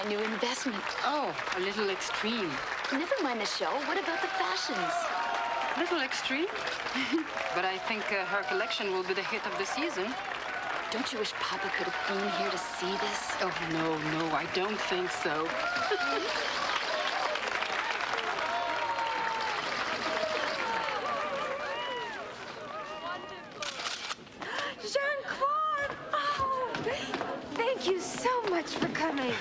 my new investment. Oh, a little extreme. Never mind the show. What about the fashions? A little extreme? But I think her collection will be the hit of the season. Don't you wish Papa could have been here to see this? Oh, no, I don't think so. Jean-Claude! Oh, thank you so much for coming.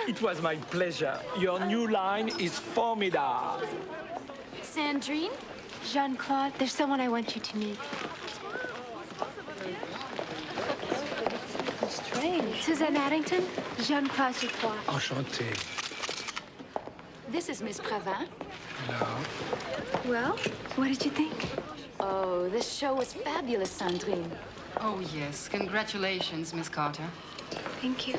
It was my pleasure. Your new line is formidable. Sandrine? Jean-Claude, there's someone I want you to meet. Strange. Suzanne Addington, Jean-Claude Dubois. Enchanté. This is Miss Pravin. Hello. Well, what did you think? Oh, this show was fabulous, Sandrine. Oh, yes. Congratulations, Miss Carter. Thank you.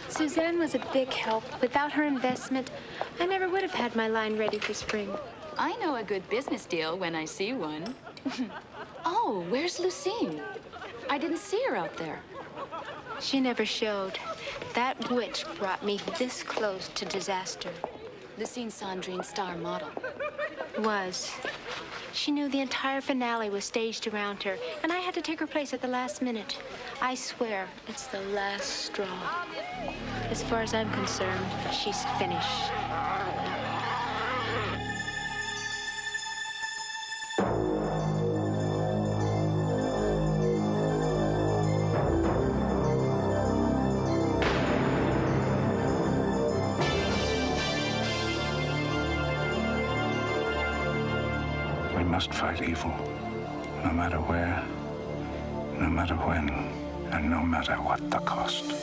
Suzanne was a big help. Without her investment, I never would have had my line ready for spring. I know a good business deal when I see one. Oh, where's Lucine? I didn't see her out there. She never showed. That witch brought me this close to disaster. Lucine Sandrine's star model. Was. She knew the entire finale was staged around her, and I had to take her place at the last minute. I swear, it's the last straw. As far as I'm concerned, she's finished. We must fight evil, no matter where, no matter when, and no matter what the cost.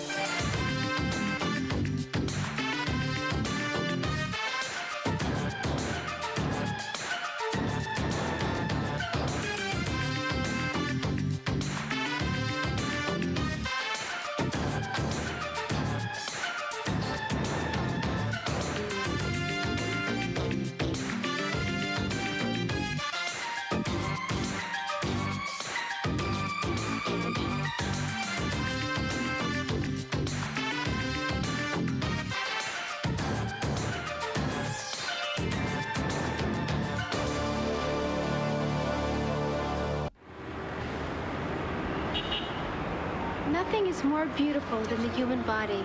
Nothing is more beautiful than the human body.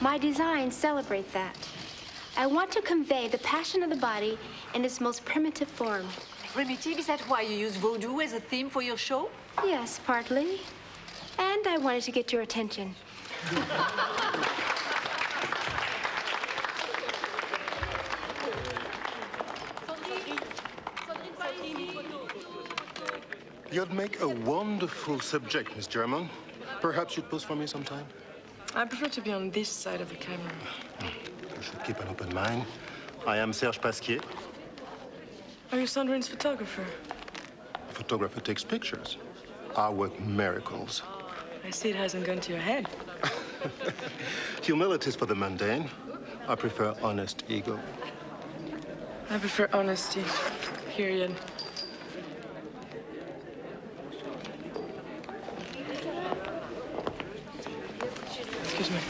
My designs celebrate that. I want to convey the passion of the body in its most primitive form. Primitive, is that why you use voodoo as a theme for your show? Yes, partly. And I wanted to get your attention. You'd make a wonderful subject, Miss German. Perhaps you'd pose for me sometime? I prefer to be on this side of the camera. You should keep an open mind. I am Serge Pasquier. Are you Sandrine's photographer? A photographer takes pictures. I work miracles. I see it hasn't gone to your head. Humility is for the mundane. I prefer honest ego. I prefer honesty, period. Excuse me.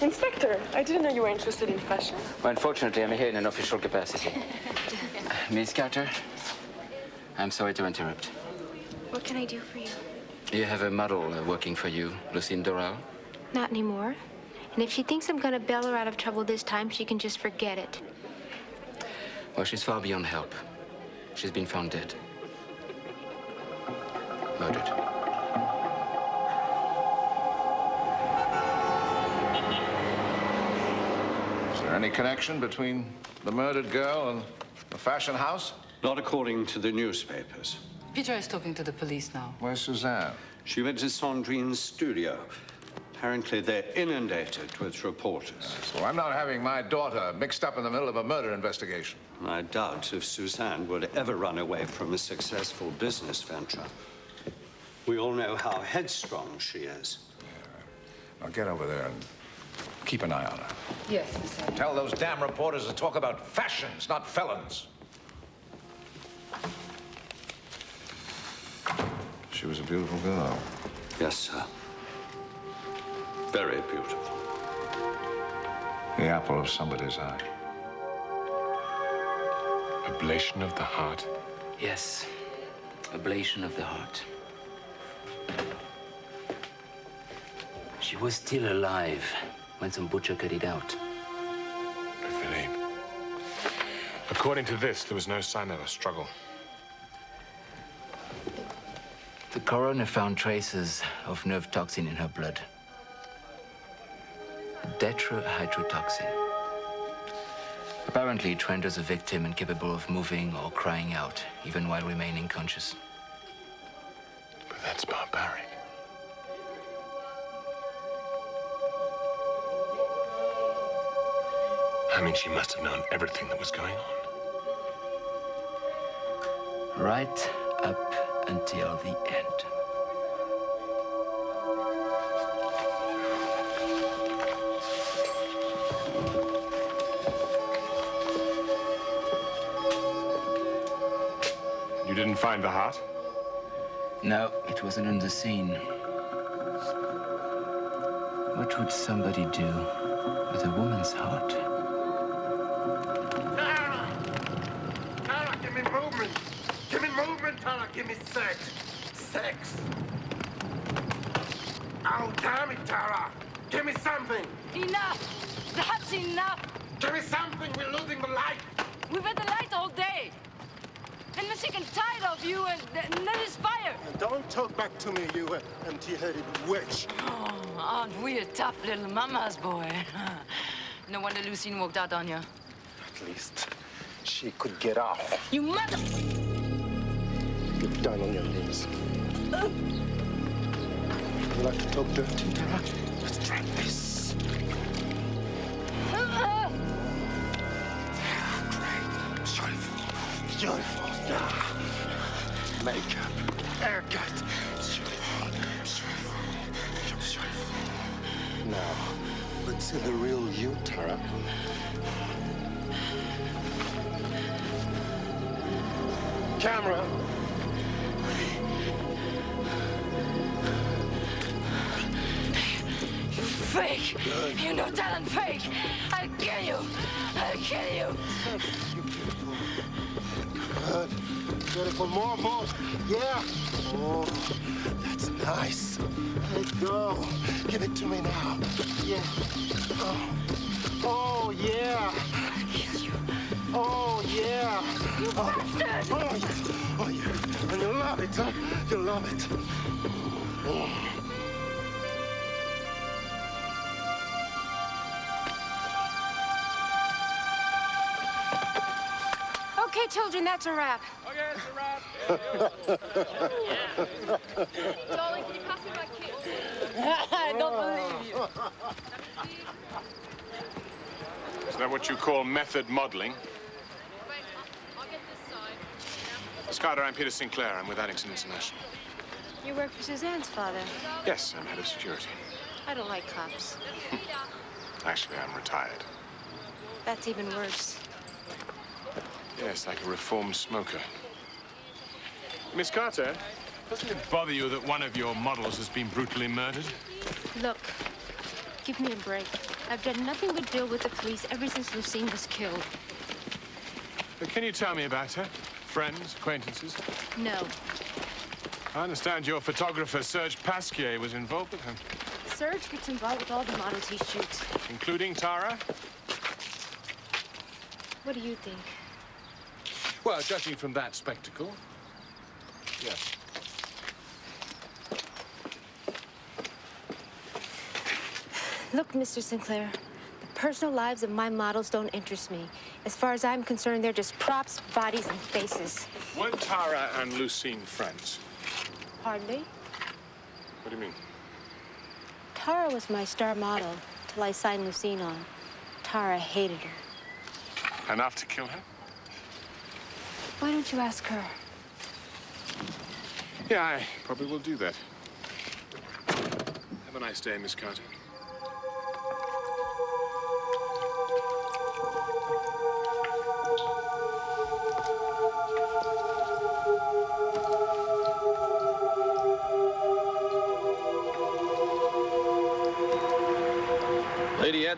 Inspector, I didn't know you were interested in fashion. Well, unfortunately, I'm here in an official capacity. Miss Carter, I'm sorry to interrupt. What can I do for you? You have a model working for you, Lucine Doral? Not anymore. And if she thinks I'm gonna bail her out of trouble this time, she can just forget it. Well, she's far beyond help. She's been found dead. Murdered. Is there any connection between the murdered girl and the fashion house? Not according to the newspapers. Peter is talking to the police now. Where's Suzanne? She went to Sandrine's studio. Apparently, they're inundated with reporters. So I'm not having my daughter mixed up in the middle of a murder investigation. I doubt if Suzanne would ever run away from a successful business venture. We all know how headstrong she is. Yeah. Now get over there and Keep an eye on her. Yes, sir. Tell those damn reporters to talk about fashions, not felons. She was a beautiful girl. Yes, sir. Very beautiful. The apple of somebody's eye. Ablation of the heart? Yes, ablation of the heart. She was still alive when some butcher cut it out. Philippe. According to this, there was no sign of a struggle. The coroner found traces of nerve toxin in her blood. Tetrahydrotoxin. Apparently, it renders a victim incapable of moving or crying out, even while remaining conscious. But that's barbaric. I mean, she must have known everything that was going on. Right up until the end. You didn't find the heart? No, it wasn't on the scene. What would somebody do with a woman's heart? Tara, give me movement. Give me movement, Tara. Give me sex. Sex. Oh, damn it, Tara. Give me something. Enough! That's enough! Give me something. We're losing the light. We've had the light all day. And we're sick and tired of you, and then there's fire. Don't talk back to me, you empty-headed witch. Oh, aren't we a tough little mama's boy? No wonder Lucine walked out on you. At least she could get off. You mother... Get down on your knees. You like to talk dirty, Tara? Let's try this. Great. Beautiful. Beautiful. Yeah. Makeup. Haircut. Beautiful. Beautiful. Now, let's see the real you, Tara. Camera. Fake! Good. You no talent fake! I'll kill you! I'll kill you! You beautiful. Good. Beautiful. More. Yeah. Oh, that's nice. Let it go. Give it to me now. Yeah. Oh yeah. I'll kill you. Oh, yeah. You bastard! Oh, yeah. Oh, yeah. And you love it, huh? You love it. Oh. Okay, children, that's a wrap. Okay, it's a wrap. Darling, can you pass me my kiss? I don't believe you. Is that what you call method modeling? Miss Carter, I'm Peter Sinclair. I'm with Addington International. You work for Suzanne's father. Yes, I'm head of security. I don't like cops. Actually, I'm retired. That's even worse. Yes, like a reformed smoker. Miss Carter, doesn't it bother you that one of your models has been brutally murdered? Look, give me a break. I've done nothing but deal with the police ever since Lucine was killed. But can you tell me about her? Friends, acquaintances? No. I understand your photographer, Serge Pasquier, was involved with her. Serge gets involved with all the models he shoots. Including Tara? What do you think? Well, judging from that spectacle, yes. Look, Mr. Sinclair, the personal lives of my models don't interest me. As far as I'm concerned, they're just props, bodies, and faces. Weren't Tara and Lucine friends? Hardly. What do you mean? Tara was my star model till I signed Lucine on. Tara hated her. Enough to kill her? Why don't you ask her? Yeah, I probably will do that. Have a nice day, Miss Carter.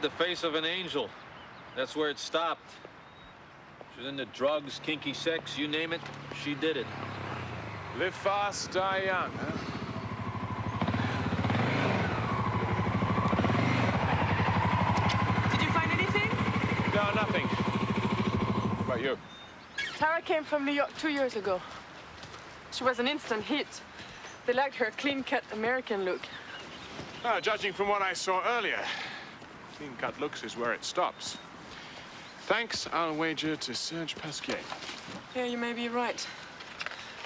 the face of an angel. That's where it stopped. She was into drugs, kinky sex, you name it, she did it. Live fast, die young, huh? Did you find anything? No, nothing. What about you? Tara came from New York 2 years ago. She was an instant hit. They liked her clean-cut American look. Oh, judging from what I saw earlier, clean-cut looks is where it stops. Thanks, I'll wager to Serge Pasquier. Yeah, you may be right.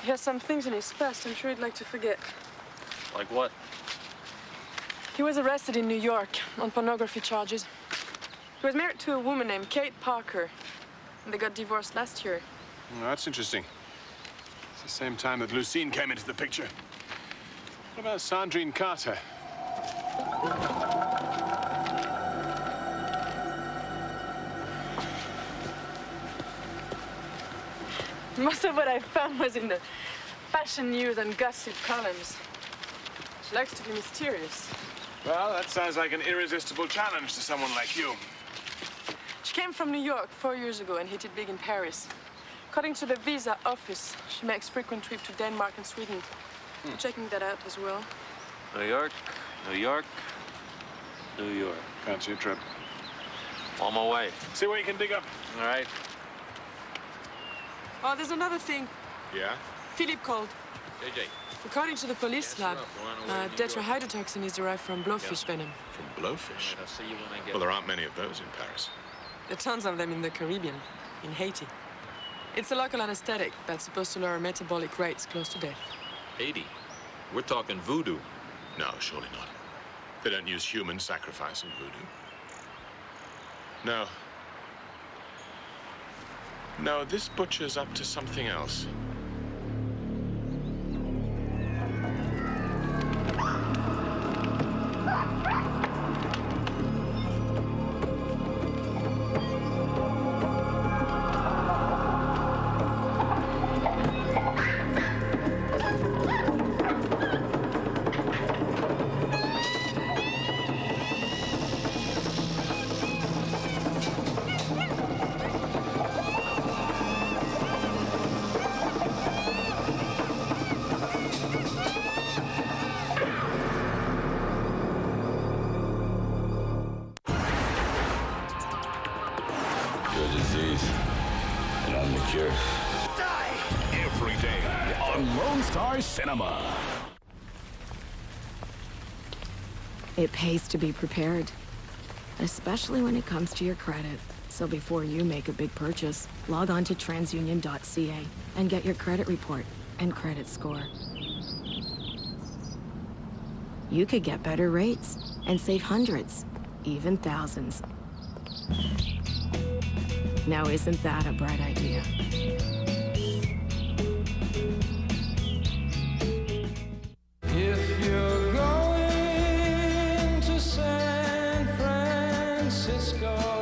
He has some things in his past I'm sure he'd like to forget. Like what? He was arrested in New York on pornography charges. He was married to a woman named Kate Parker, and they got divorced last year. Oh, that's interesting. It's the same time that Lucine came into the picture. What about Sandrine Carter? Most of what I found was in the fashion news and gossip columns. She likes to be mysterious. Well, that sounds like an irresistible challenge to someone like you. She came from New York 4 years ago and hit it big in Paris. According to the visa office, she makes frequent trips to Denmark and Sweden. I'm checking that out as well. New York, New York, New York. Fancy a trip? On my way. See what you can dig up. All right. Oh, there's another thing. Yeah? Philip called. JJ. According to the police lab, tetrahydrotoxin is derived from blowfish venom. From blowfish? I'll see you when I get Well, there aren't many of those in Paris. There are tons of them in the Caribbean, in Haiti. It's a local anesthetic that's supposed to lower metabolic rates close to death. Haiti? We're talking voodoo. No, surely not. They don't use human sacrifice in voodoo. No. No, this butcher's up to something else. Cinema. It pays to be prepared, especially when it comes to your credit. So before you make a big purchase, log on to transunion.ca and get your credit report and credit score. You could get better rates and save hundreds, even thousands. Now isn't that a bright idea?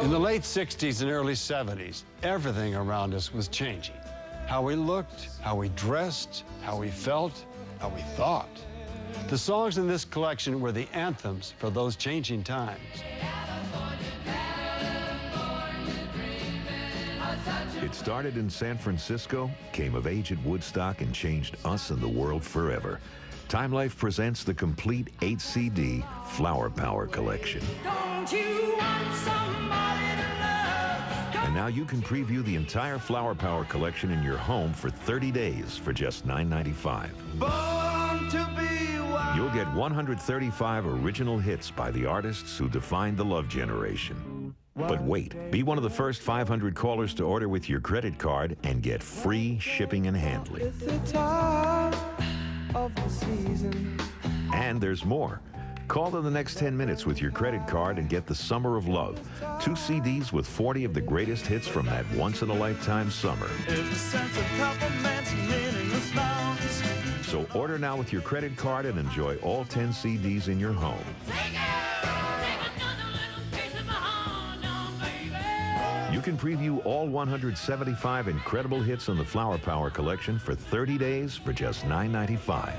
In the late 60s and early 70s, everything around us was changing. How we looked, how we dressed, how we felt, how we thought. The songs in this collection were the anthems for those changing times. It started in San Francisco, came of age at Woodstock, and changed us and the world forever. Time Life presents the complete 8-CD Flower Power Collection. Don't you want somebody to love? And now you can preview the entire Flower Power Collection in your home for 30 days for just $9.95. Born to be wild. You'll get 135 original hits by the artists who defined the love generation. But wait, be one of the first 500 callers to order with your credit card and get free shipping and handling. It's the time of the season. And there's more. Call in the next 10 minutes with your credit card and get the Summer of Love. 2 CDs with 40 of the greatest hits from that once-in-a-lifetime summer. So order now with your credit card and enjoy all 10 CDs in your home. You can preview all 175 incredible hits on the Flower Power Collection for 30 days for just $9.95.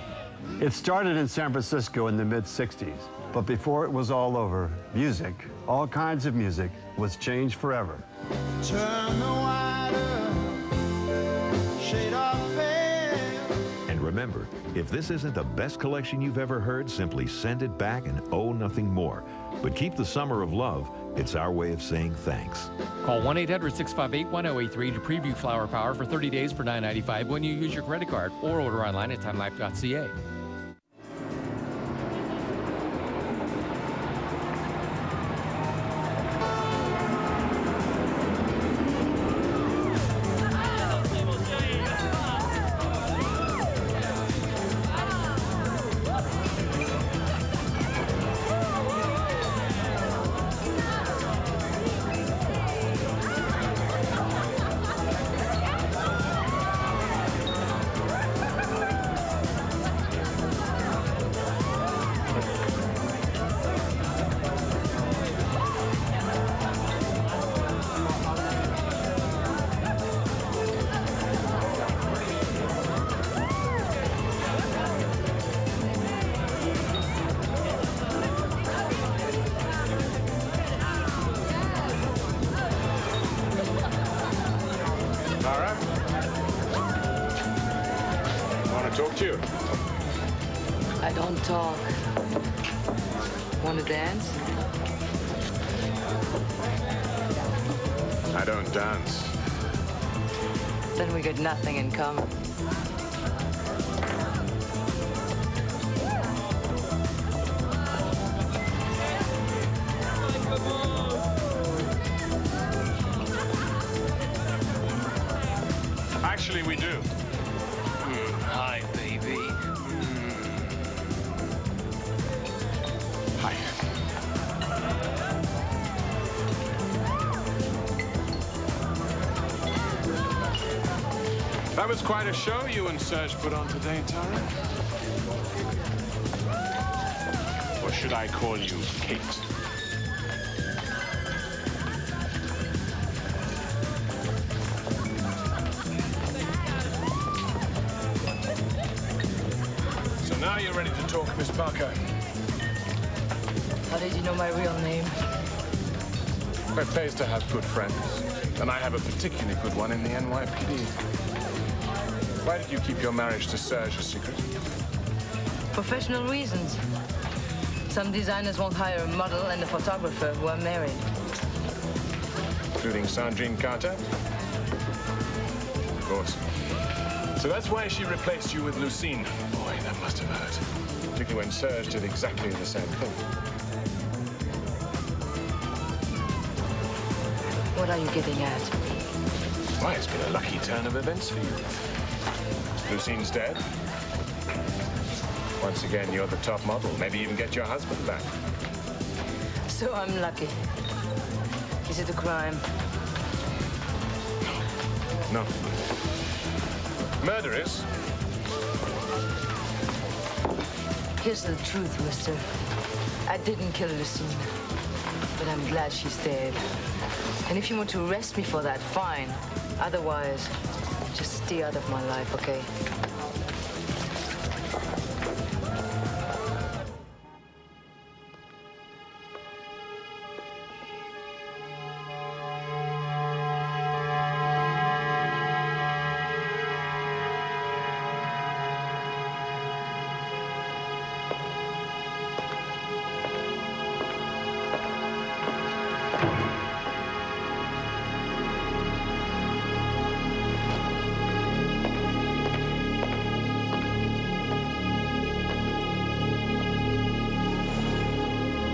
It started in San Francisco in the mid-60s. But before it was all over, music, all kinds of music, was changed forever. Turn the wider shade of pale. And remember, if this isn't the best collection you've ever heard, simply send it back and owe nothing more. But keep the summer of love. It's our way of saying thanks. Call 1-800-658-1083 to preview Flower Power for 30 days for $9.95 when you use your credit card or order online at timelife.ca. Talk to you. I don't talk. Want to dance? I don't dance. Then we got nothing in common. Actually, we do. Hi, baby. Hi. That was quite a show you and Serge put on today, Tara. Or should I call you Kate? Now you're ready to talk, Miss Parker. How did you know my real name? It pays to have good friends, and I have a particularly good one in the NYPD. Why did you keep your marriage to Serge a secret? Professional reasons. Some designers won't hire a model and a photographer who are married. Including Sandrine Carter? Of course. So that's why she replaced you with Lucine. Boy, that must have hurt. Particularly when Serge did exactly the same thing. What are you getting at? Why, it's been a lucky turn of events for you. Lucine's dead. Once again, you're the top model. Maybe even get your husband back. So I'm lucky. Is it a crime? No. Murder is. Here's the truth, mister. I didn't kill Lucine, but I'm glad she's dead. And if you want to arrest me for that, fine. Otherwise, just stay out of my life, okay?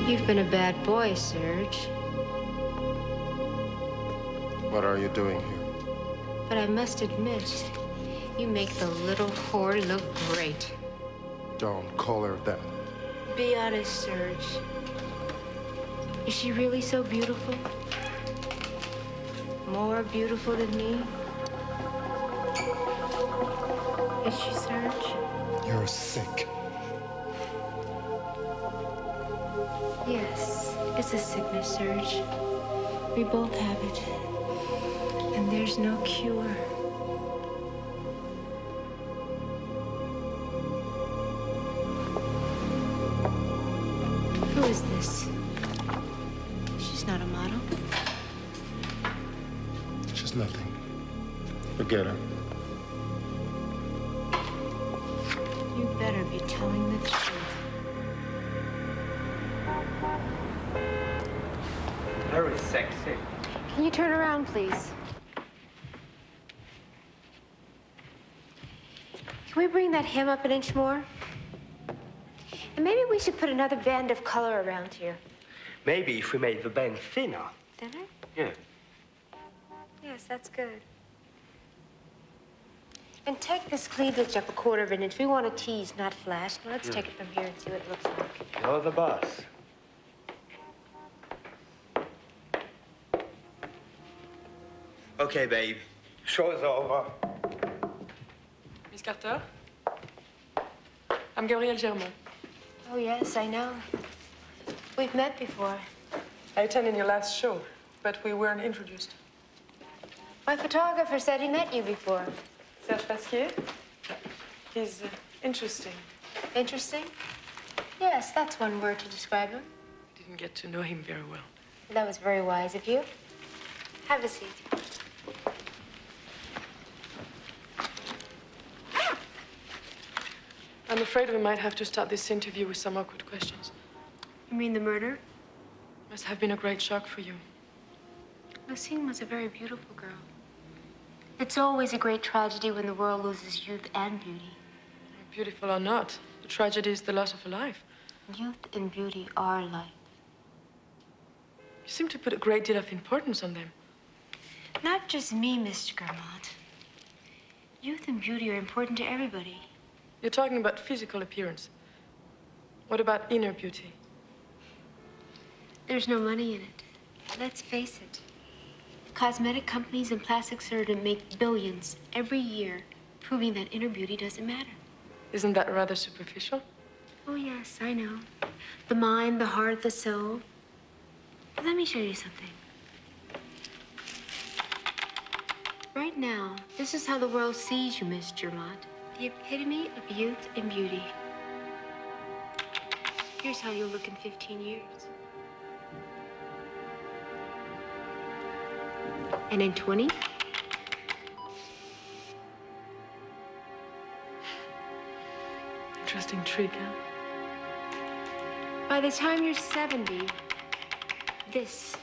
You've been a bad boy, Serge. What are you doing here? But I must admit, you make the little whore look great. Don't call her that. Be honest, Serge. Is she really so beautiful? More beautiful than me? Is she, Serge? You're sick. Yes, it's a sickness, Serge. We both have it. And there's no cure. It's nothing. Forget her. You better be telling the truth. Very sexy. Can you turn around, please? Can we bring that hem up an inch more? And maybe we should put another band of color around here. Maybe if we made the band thinner. Thinner? Yeah. Yes, that's good. And take this cleavage up a quarter of an inch. We want to tease, not flash. Now let's take it from here and see what it looks like. You're the boss. Okay, babe. Show's over. Miss Carter? I'm Gabrielle Germain. Oh, yes, I know. We've met before. I attended your last show, but we weren't introduced. My photographer said he met you before. Serge Pasquier? He's interesting. Interesting? Yes, that's one word to describe him. I didn't get to know him very well. That was very wise of you. Have a seat. I'm afraid we might have to start this interview with some awkward questions. You mean the murder? Must have been a great shock for you. Lucine was a very beautiful girl. It's always a great tragedy when the world loses youth and beauty. Beautiful or not, the tragedy is the loss of a life. Youth and beauty are life. You seem to put a great deal of importance on them. Not just me, Mr. Garmont. Youth and beauty are important to everybody. You're talking about physical appearance. What about inner beauty? There's no money in it. Let's face it. Cosmetic companies and plastic surgeons make billions every year, proving that inner beauty doesn't matter. Isn't that rather superficial? Oh, yes, I know. The mind, the heart, the soul. But let me show you something. Right now, this is how the world sees you, Miss Germont. The epitome of youth and beauty. Here's how you'll look in 15 years. And in 20? Interesting trick, huh? By the time you're 70, this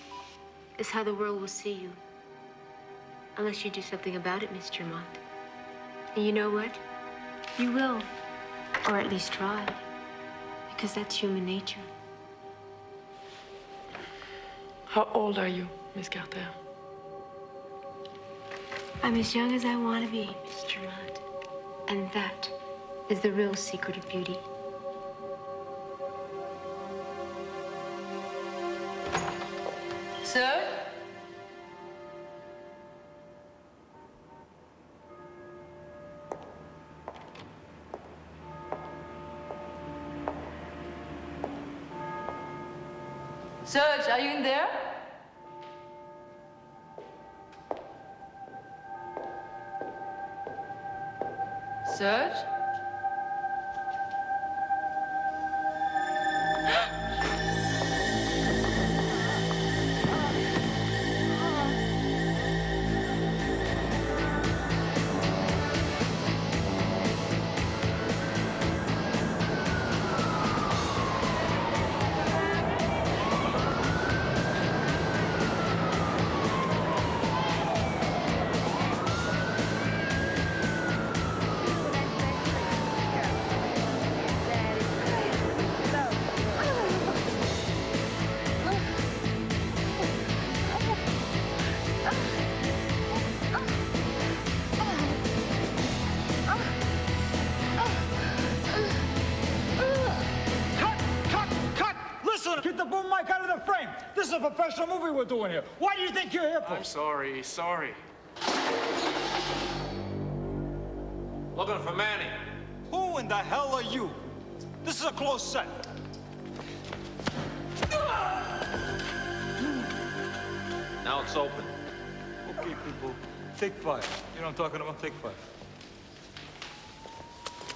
is how the world will see you. Unless you do something about it, Miss Germont. And you know what? You will. Or at least try. Because that's human nature. How old are you, Miss Carter? I'm as young as I want to be, Miss Germont. And that is the real secret of beauty. Sir? Serge, are you in there? Serge? Get the boom mic out of the frame. This is a professional movie we're doing here. Why do you think you're here for? I'm sorry. Looking for Manny. Who in the hell are you? This is a closed set. Now it's open. Okay, people, take 5. You know what I'm talking about? Take 5.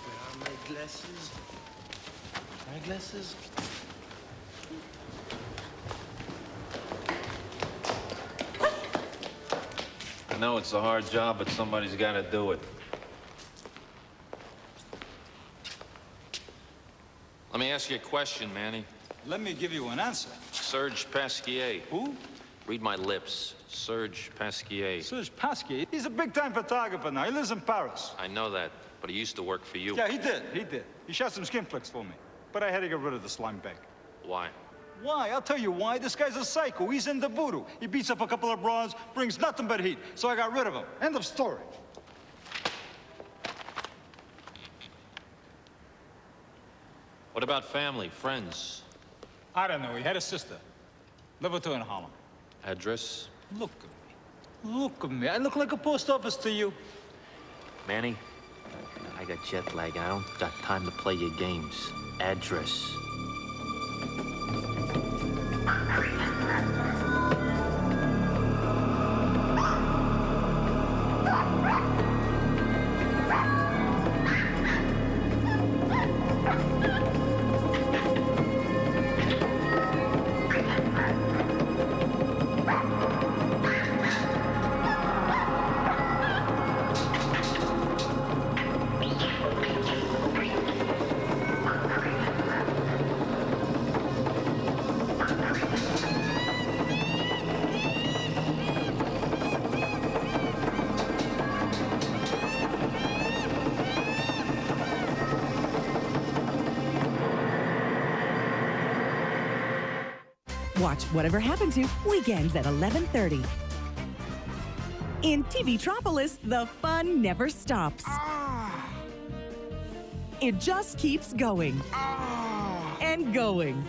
Where are my glasses? My glasses? know it's a hard job, but somebody's got to do it. Let me ask you a question, Manny. Let me give you an answer. Serge Pasquier. Who? Read my lips. Serge Pasquier. Serge Pasquier? He's a big-time photographer now. He lives in Paris. I know that, but he used to work for you. Yeah, he did. He shot some skin flicks for me. But I had to get rid of the slime bag. Why? Why? I'll tell you why. This guy's a psycho. He's into voodoo. He beats up a couple of bras, brings nothing but heat. So I got rid of him. End of story. What about family, friends? I don't know. He had a sister. Lived with her in Harlem. Address? Look at me. Look at me. I look like a post office to you. Manny, I got jet lag. I don't got time to play your games. Address. Watch Whatever Happened to weekends at 11:30. In TV-tropolis, the fun never stops. It just keeps going and going.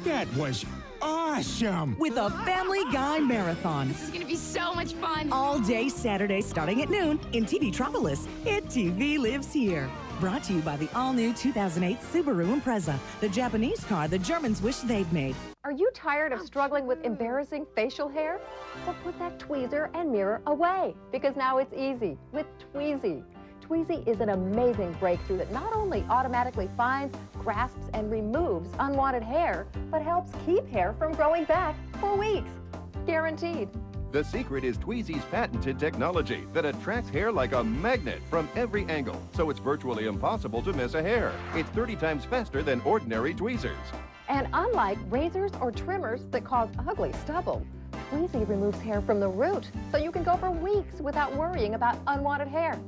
That was awesome. With a Family Guy marathon. This is going to be so much fun. All day Saturday starting at noon in TV-tropolis. It TV lives here. Brought to you by the all-new 2008 Subaru Impreza, the Japanese car the Germans wish they'd made. Are you tired of struggling with embarrassing facial hair? Well, put that tweezer and mirror away, because now it's easy with Tweezy. Tweezy is an amazing breakthrough that not only automatically finds, grasps, and removes unwanted hair, but helps keep hair from growing back for weeks. Guaranteed. The secret is Tweezy's patented technology that attracts hair like a magnet from every angle, so it's virtually impossible to miss a hair. It's 30 times faster than ordinary tweezers. And unlike razors or trimmers that cause ugly stubble, Tweezy removes hair from the root, so you can go for weeks without worrying about unwanted hair.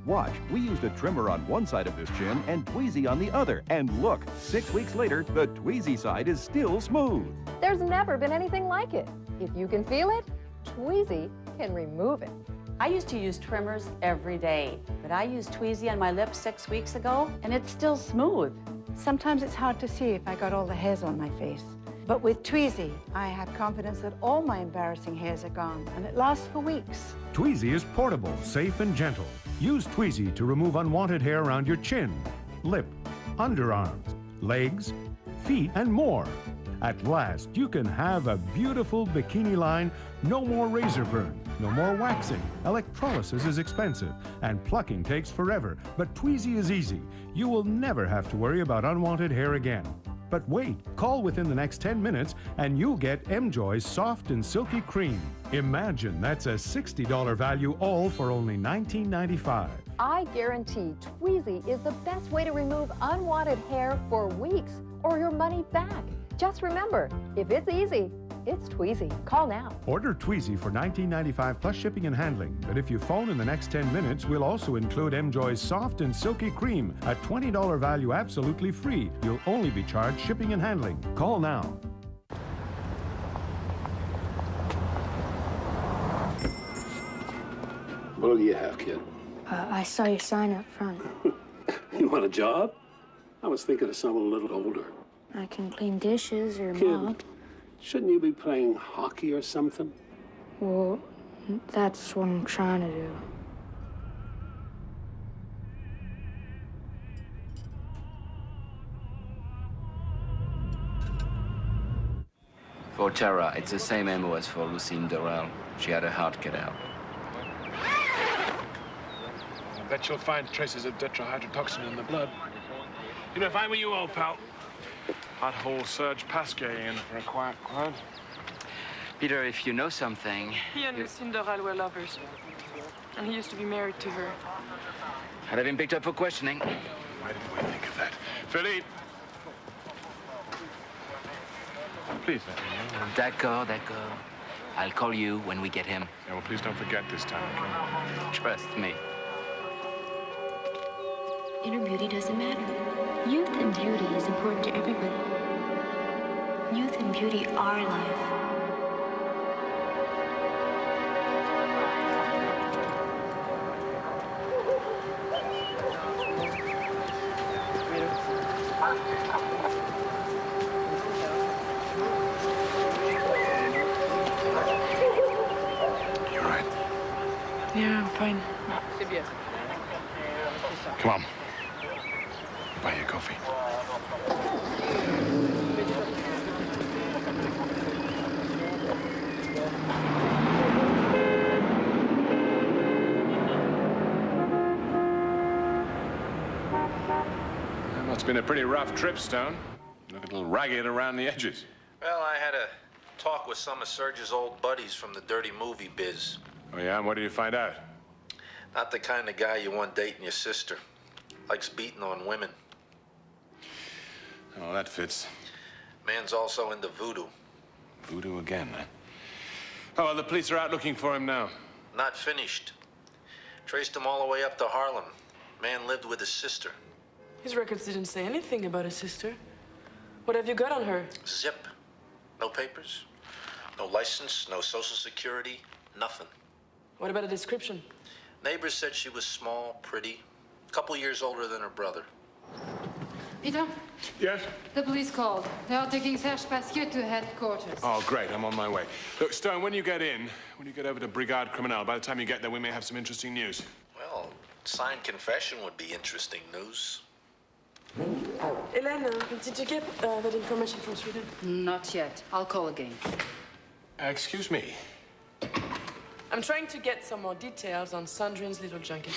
Watch, we used a trimmer on one side of this chin and Tweezy on the other. And look, 6 weeks later, the Tweezy side is still smooth. There's never been anything like it. If you can feel it, Tweezy can remove it. I used to use trimmers every day, but I used Tweezy on my lips 6 weeks ago, and it's still smooth. Sometimes it's hard to see if I got all the hairs on my face. But with Tweezy, I have confidence that all my embarrassing hairs are gone, and it lasts for weeks. Tweezy is portable, safe, and gentle. Use Tweezy to remove unwanted hair around your chin, lip, underarms, legs, feet, and more. At last, you can have a beautiful bikini line. No more razor burn, no more waxing. Electrolysis is expensive, and plucking takes forever. But Tweezy is easy. You will never have to worry about unwanted hair again. But wait, call within the next 10 minutes, and you'll get M-Joy's soft and silky cream. Imagine that's a $60 value, all for only $19.95. I guarantee Tweezy is the best way to remove unwanted hair for weeks, or your money back. Just remember, if it's easy, it's Tweezy. Call now. Order Tweezy for $19.95 plus shipping and handling. But if you phone in the next 10 minutes, we'll also include M-Joy's soft and silky cream, a $20 value absolutely free. You'll only be charged shipping and handling. Call now. What do you have, kid? I saw your sign up front. You want a job? I was thinking of someone a little older. I can clean dishes or Kid, mop. shouldn't you be playing hockey or something? Well, that's what I'm trying to do. For Tara, it's the same MO as for Lucine Durrell. She had her heart cut out. I bet you'll find traces of tetrahydrotoxin in the blood. You know, if I were you, old pal, I'd haul Serge Pasquier in for a quiet crime. Peter, if you know something... He and Lucinda Doral were lovers. And he used to be married to her. Had I been picked up for questioning? Why didn't we think of that? Philippe! Please let me know. D'accord. I'll call you when we get him. Yeah, well, please don't forget this time, okay? Trust me. Inner beauty doesn't matter. Youth and beauty is important to everybody. Youth and beauty are life. You're right. Yeah, I'm fine. Come on. Buy you coffee. That must have been a pretty rough trip, Stone. You look a little ragged around the edges. Well, I had a talk with some of Serge's old buddies from the dirty movie biz. Oh, yeah? And what did you find out? Not the kind of guy you want dating your sister. Likes beating on women. Oh, that fits. Man's also into voodoo. Voodoo again, huh? Oh, well, the police are out looking for him now. Not finished. Traced him all the way up to Harlem. Man lived with his sister. His records didn't say anything about his sister. What have you got on her? Zip. No papers. No license, no social security, nothing. What about a description? Neighbors said she was small, pretty, a couple years older than her brother. Peter? Yes? The police called. They are taking Serge Pasquier to headquarters. Oh, great. I'm on my way. Look, Stone, when you get over to Brigade Criminelle, by the time you get there, we may have some interesting news. Well, signed confession would be interesting news. Hélène, did you get that information from Sweden? Not yet. I'll call again. Excuse me. I'm trying to get some more details on Sandrine's little junket.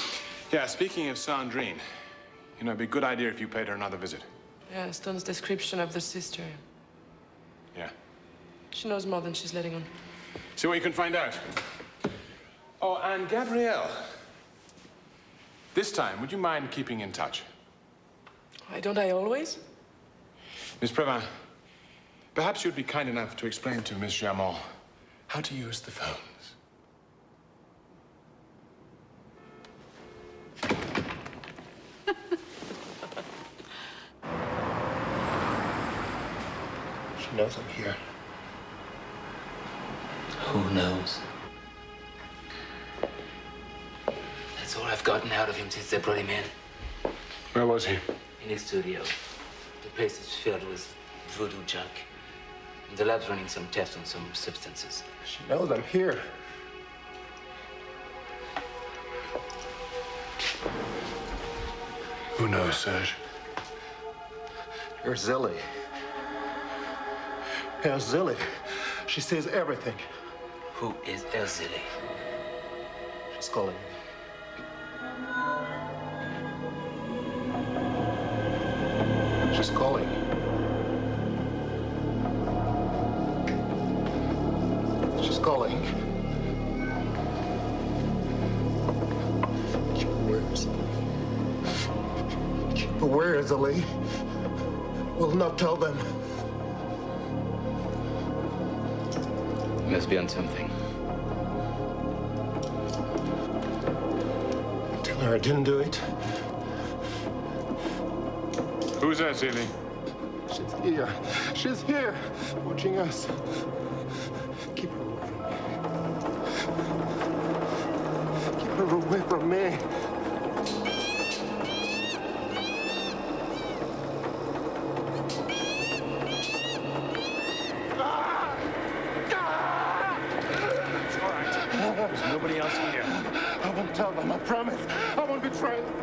Yeah, speaking of Sandrine, you know, it'd be a good idea if you paid her another visit. Yeah, Stone's description of the sister. Yeah. She knows more than she's letting on. See what you can find out. Oh, and Gabrielle. This time, would you mind keeping in touch? Why don't I always? Miss Previn, perhaps you'd be kind enough to explain to Miss Jamon how to use the phones. She knows I'm here. Who knows? That's all I've gotten out of him since they brought him in. Where was he? In his studio. The place is filled with voodoo junk. And the lab's running some tests on some substances. She knows I'm here. Who knows, Serge? Here's Zilly. Here's Zilly. She says everything. Who is Erzili? She's calling me. She's calling. She's calling. Where is Ali? Will not tell them. You must be on something. Tell her I didn't do it. Who's that, Zilly? She's here. She's here, watching us. Keep her away from me. There's nobody else here. I won't tell them, I promise. I won't betray them.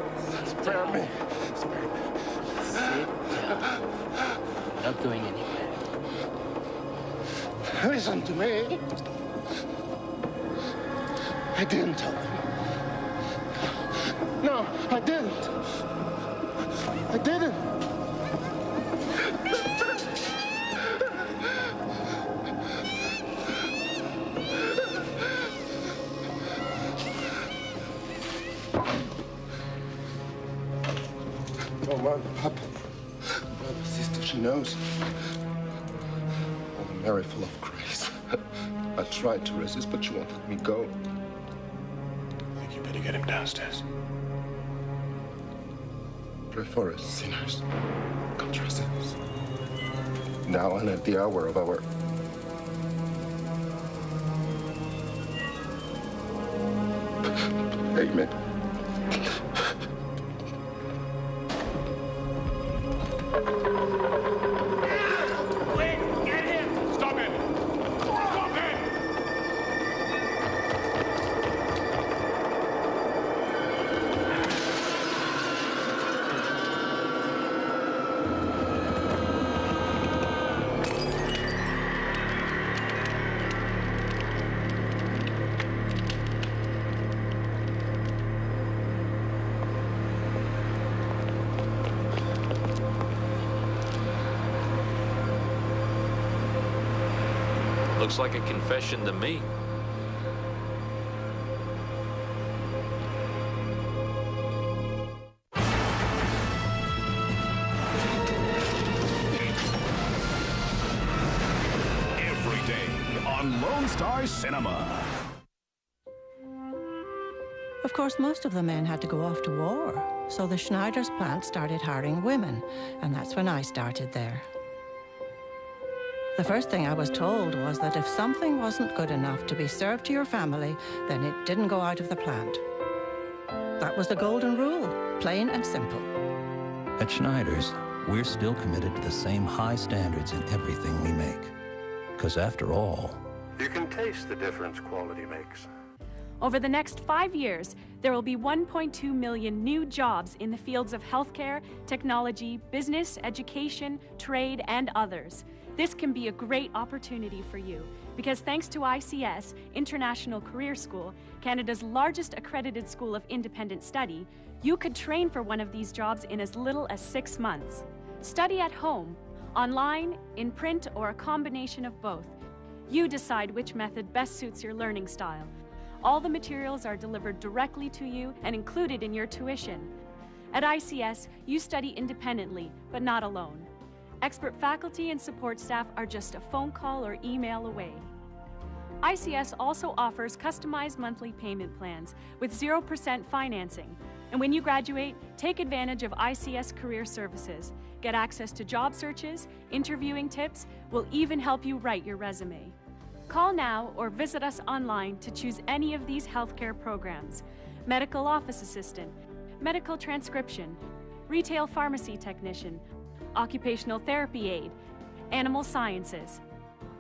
Spare me. Spare me. Sit down. We're not going anywhere. Listen to me. I didn't tell them. No, I didn't. I didn't. Come on, Papa. Brother, sister, she knows. Oh, Mary, full of grace. I tried to resist, but she won't let me go. I think you better get him downstairs. Pray for us, sinners. God rest us. Now and at the hour of our... Amen. Looks like a confession to me. Every day on Lone Star Cinema. Of course, most of the men had to go off to war, so the Schneider's plant started hiring women, and that's when I started there. The first thing I was told was that if something wasn't good enough to be served to your family, then it didn't go out of the plant. That was the golden rule, plain and simple. At Schneider's, we're still committed to the same high standards in everything we make. Because after all, you can taste the difference quality makes. Over the next 5 years, there will be 1.2 million new jobs in the fields of healthcare, technology, business, education, trade, and others. This can be a great opportunity for you because thanks to ICS, International Career School, Canada's largest accredited school of independent study, you could train for one of these jobs in as little as 6 months. Study at home, online, in print, or a combination of both. You decide which method best suits your learning style. All the materials are delivered directly to you and included in your tuition. At ICS, you study independently, but not alone. Expert faculty and support staff are just a phone call or email away. ICS also offers customized monthly payment plans with 0% financing. And when you graduate, take advantage of ICS Career Services. Get access to job searches, interviewing tips, we'll even help you write your resume. Call now or visit us online to choose any of these healthcare programs: medical office assistant, medical transcription, retail pharmacy technician, occupational therapy aide, animal sciences,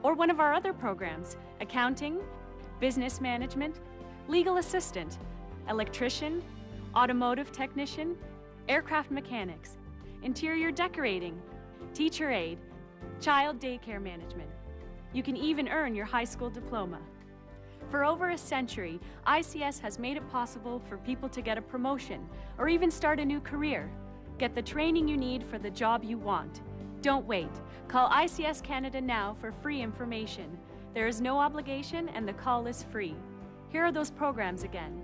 or one of our other programs: accounting, business management, legal assistant, electrician, automotive technician, aircraft mechanics, interior decorating, teacher aide, child daycare management. You can even earn your high school diploma. For over a century, ICS has made it possible for people to get a promotion or even start a new career. Get the training you need for the job you want. Don't wait. Call ICS Canada now for free information. There is no obligation and the call is free. Here are those programs again.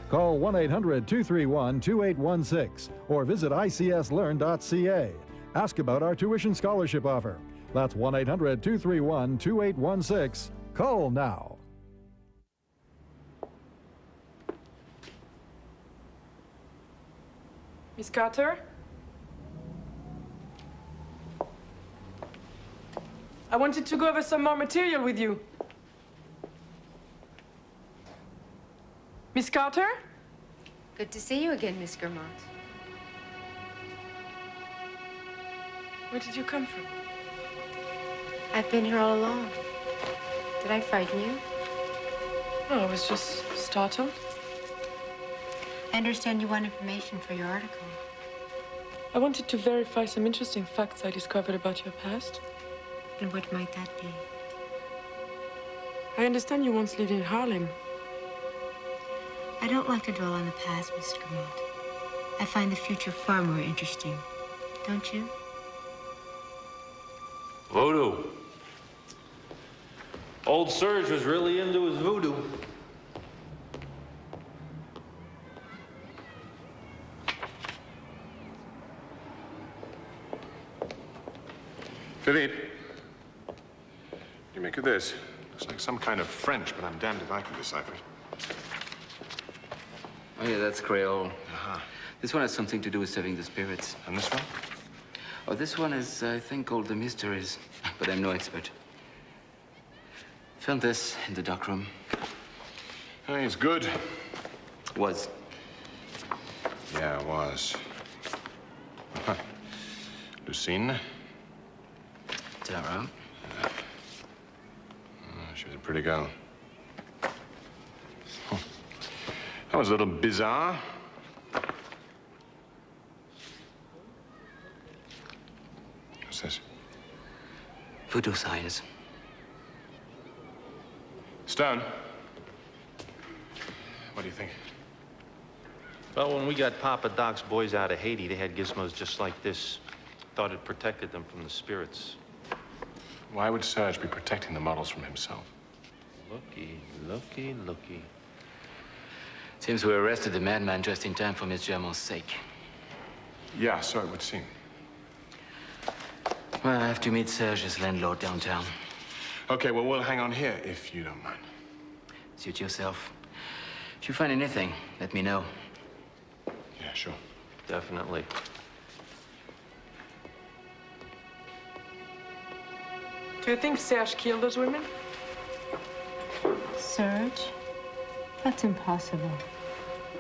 Call 1-800-231-2816 or visit icslearn.ca. Ask about our tuition scholarship offer. That's 1-800-231-2816. Call now. Miss Carter? I wanted to go over some more material with you. Miss Carter? Good to see you again, Miss Germont. Where did you come from? I've been here all along. Did I frighten you? No, I was just startled. I understand you want information for your article. I wanted to verify some interesting facts I discovered about your past. And what might that be? I understand you once lived in Harlem. I don't like to dwell on the past, Mr. Germont. I find the future far more interesting. Don't you? Voodoo. Old Serge was really into his voodoo. Philippe, what do you make of this? Looks like some kind of French, but I'm damned if I can decipher it. Oh, yeah, that's Creole. This one has something to do with serving the spirits. And this one? Oh, this one is, I think, called The Mysteries, but I'm no expert. Found this in the dock room. Hey, it's good. Was. Yeah, it was. Lucine? Is that right? Yeah. She was a pretty girl. That was a little bizarre. What's this? Voodoo signs. Stone. What do you think? Well, when we got Papa Doc's boys out of Haiti, they had gizmos just like this. Thought it protected them from the spirits. Why would Serge be protecting the models from himself? Looky, looky, looky. Seems we arrested the madman just in time for Miss Germain's sake. Yeah, so it would seem. Well, I have to meet Serge's landlord downtown. Okay, well, we'll hang on here, if you don't mind. Suit yourself. If you find anything, let me know. Yeah, sure. Definitely. Do you think Serge killed those women? Serge? That's impossible.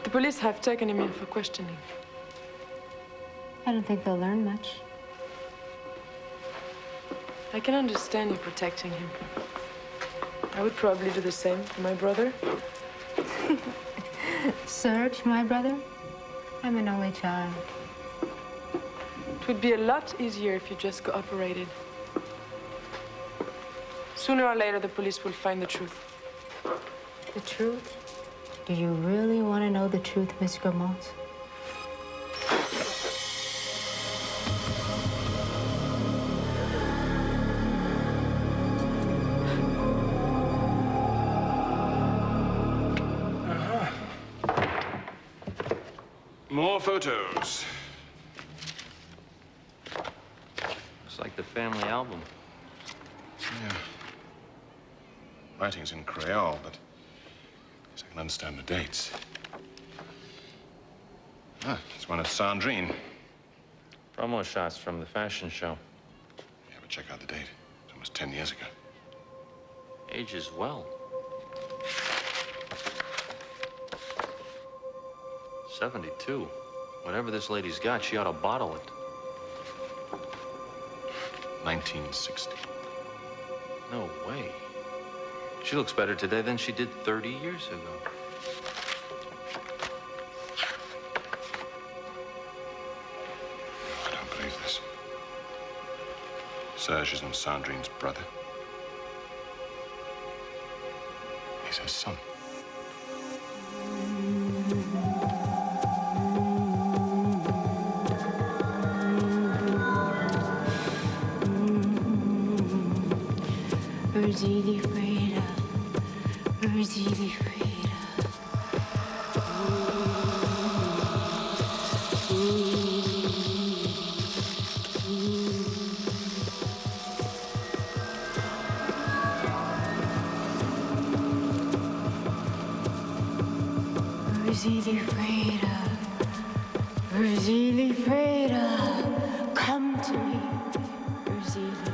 The police have taken him in for questioning. I don't think they'll learn much. I can understand you protecting him. I would probably do the same for my brother. Serge, my brother? I'm an only child. It would be a lot easier if you just cooperated. Sooner or later, the police will find the truth. The truth? Do you really want to know the truth, Miss Grammont? More photos. It's like the family album. Yeah. Writing's in Creole, but I can understand the dates. Ah, it's one of Sandrine. Promo shots from the fashion show. Yeah, but check out the date. It's almost 10 years ago. Ages well. 72. Whatever this lady's got, she ought to bottle it. 1960. No way. She looks better today than she did 30 years ago. I don't believe this. Serge isn't Sandrine's brother. He's her son. Urzili Freda, Urzili Freda. Urzili Freda, Urzili Freda, come to me, Urzili.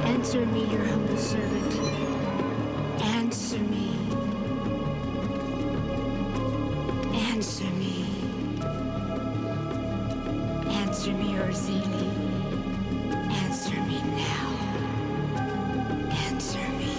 Answer me, your humble servant. Answer me. Answer me. Answer me, Urzili. Answer me now. Answer me.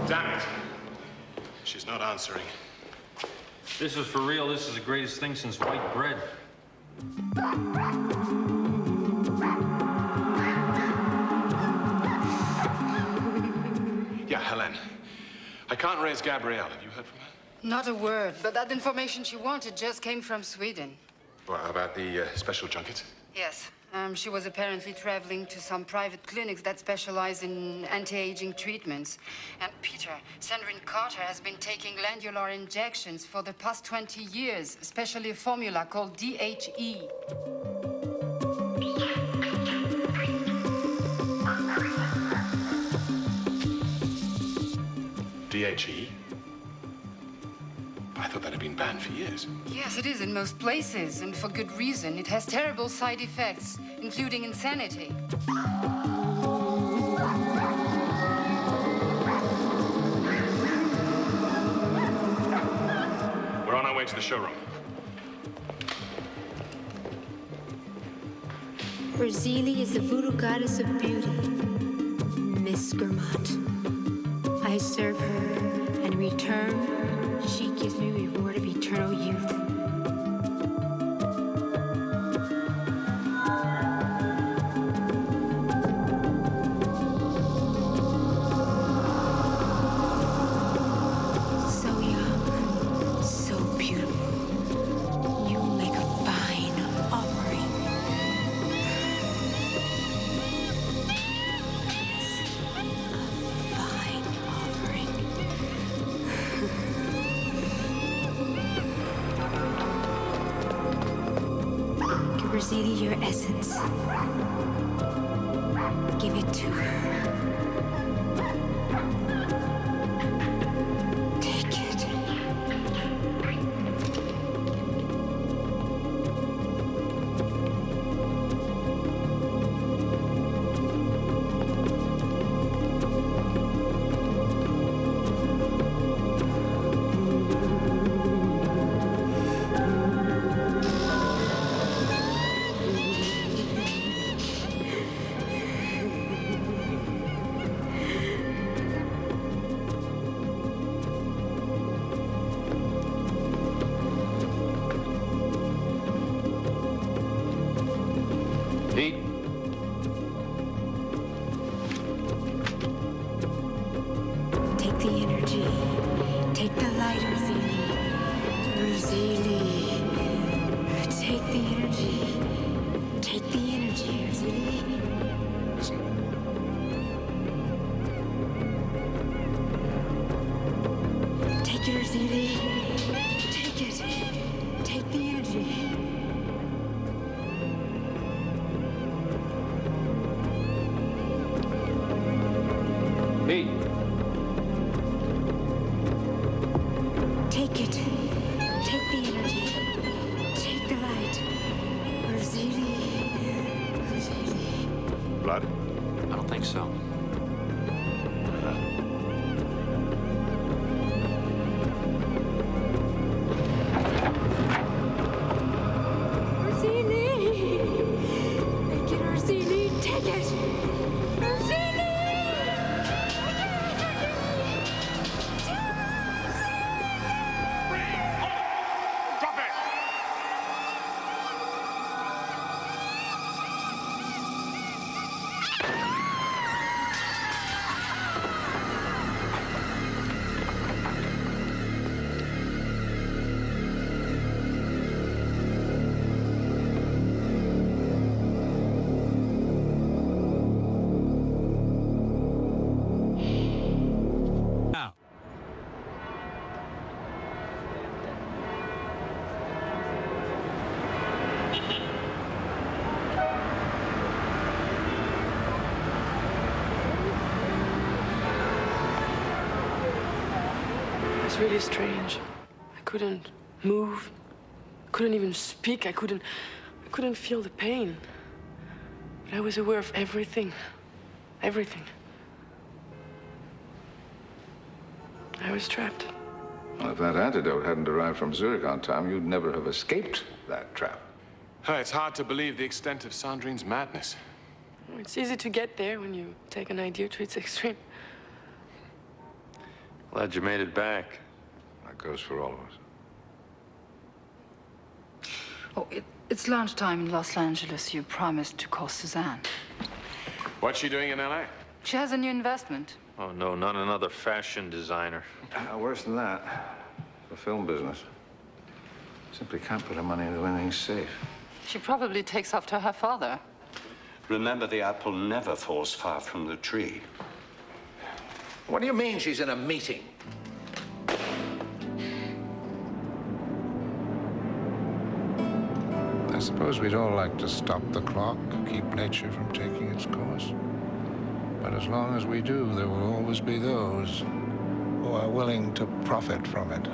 Damn it. She's not answering. This is for real. This is the greatest thing since white bread. Yeah, Helen. I can't raise Gabrielle. Have you heard from her? Not a word, but that information she wanted just came from Sweden. What about the special junket? Yes. She was apparently traveling to some private clinics that specialize in anti-aging treatments. And Peter, Sandrine Carter has been taking glandular injections for the past 20 years, especially a formula called DHE. DHE? I thought that had been banned for years. Yes, it is in most places, and for good reason. It has terrible side effects, including insanity. We're on our way to the showroom. Urzili is the voodoo goddess of beauty, Miss Skermont. I serve her, and in return, she gives me reward of eternal youth. So young, so beautiful. You make a fine offering. Yes, a fine offering. Give Urzili your essence. Give it to her. Take it. Pete? Take the energy. Take the light, Urzili. Urzili. Take the energy. Take the energy, Urzili. Listen. Take it, Urzili. Take it. Take the energy. Pete? Take it. Take the energy. Take the light. Urzili. Urzili. Blood? I don't think so. Urzili. Take it, Urzili. Take it. Urzili. Drop it! was really strange. I couldn't move, couldn't even speak. I couldn't feel the pain. But I was aware of everything. Everything. I was trapped. Well, if that antidote hadn't arrived from Zurich on time, you'd never have escaped that trap. It's hard to believe the extent of Sandrine's madness. It's easy to get there when you take an idea to its extreme. Glad you made it back. That goes for all of us. Oh, it's lunchtime in Los Angeles. You promised to call Suzanne. What's she doing in L.A.? She has a new investment. Oh, no, not another fashion designer. Worse than that. The film business. Simply can't put her money into anything safe. She probably takes after her father. Remember, the apple never falls far from the tree. What do you mean she's in a meeting? I suppose we'd all like to stop the clock, keep nature from taking its course. But as long as we do, there will always be those who are willing to profit from it.